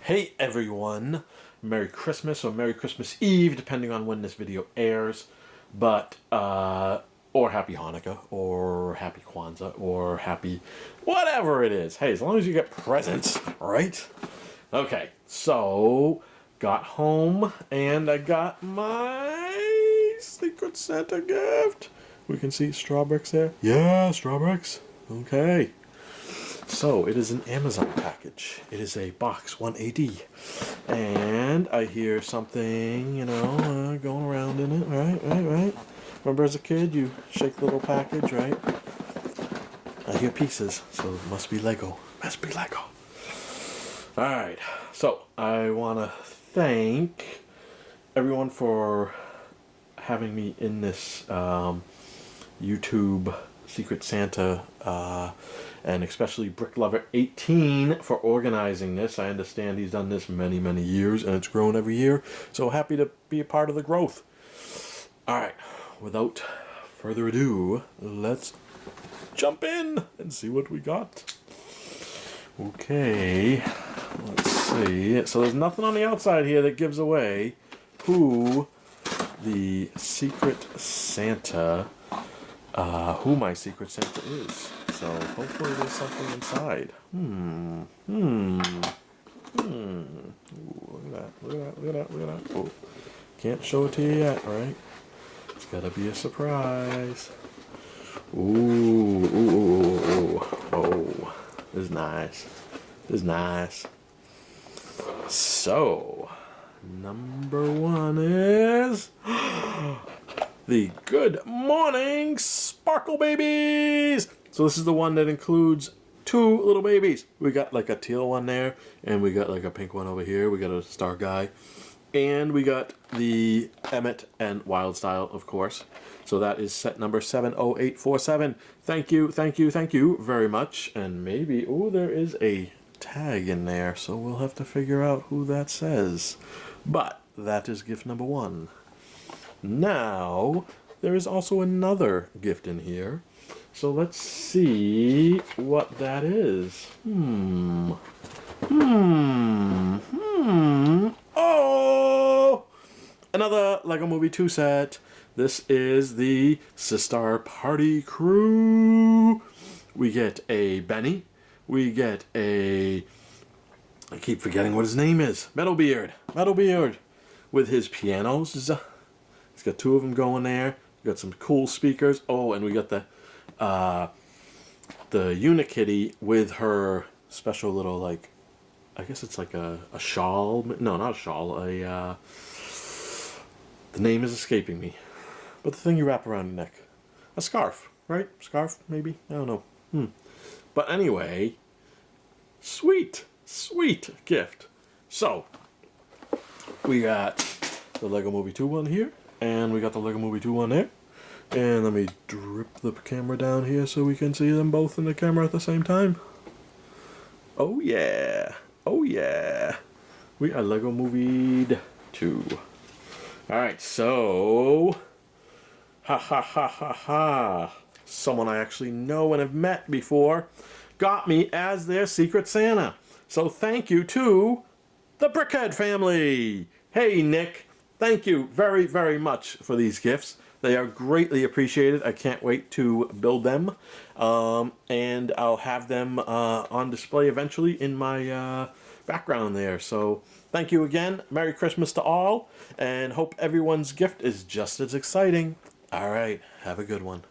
Hey everyone, Merry Christmas or Merry Christmas Eve, depending on when this video airs, but, or Happy Hanukkah, or Happy Kwanzaa, or Happy whatever it is. Hey, as long as you get presents, right? Okay, so, got home, and I got my Secret Santa gift. We can see Strawbricks there. Yeah, Strawbricks. Okay. So, it is an Amazon package. It is a box 180. And I hear something, going around in it. Right. Remember as a kid, you shake the little package, right? I hear pieces, so it must be Lego. Must be Lego. Alright, so I want to thank everyone for having me in this YouTube Secret Santa, and especially Brick Lover 18 for organizing this. I understand he's done this many years and it's grown every year, so happy to be a part of the growth. Alright, without further ado, let's jump in and see what we got. Okay, let's see. So there's nothing on the outside here that gives away who the Secret Santa who my Secret Santa is. So hopefully there's something inside. Ooh, look at that. Oh, can't show it to you yet, right? It's gotta be a surprise. Oh, this is nice. So, number one is the Good Morning Sparkle Babies. So this is the one that includes two little babies. We got like a teal one there, and we got like a pink one over here. We got a star guy, and we got the Emmett and Wild Style, of course. So that is set number 70847. Thank you very much. And maybe, there is a tag in there, so we'll have to figure out who that says. But that is gift number one. Now, there is also another gift in here. So let's see what that is. Oh! Another Lego Movie 2 set. This is the Sistar Party Crew. We get a Benny. We get a... I keep forgetting what his name is. Metalbeard. With his pianos. He's got two of them going there. We got some cool speakers. Oh, and we got the Unikitty with her special little, like, I guess it's like a shawl. No, not a shawl. The name is escaping me. But the thing you wrap around your neck. A scarf, right? Scarf, maybe? I don't know. But anyway, sweet gift. So, we got the Lego Movie 2 one here. And we got the Lego Movie 2 one there. And let me drip the camera down here so we can see them both in the camera at the same time. Oh yeah. We are Lego Movie 2. Alright, so... Someone I actually know and have met before got me as their Secret Santa. So thank you to the Brickhead family. Hey Nick. Thank you very much for these gifts. They are greatly appreciated. I can't wait to build them. And I'll have them on display eventually in my background there. So thank you again. Merry Christmas to all. And hope everyone's gift is just as exciting. All right. Have a good one.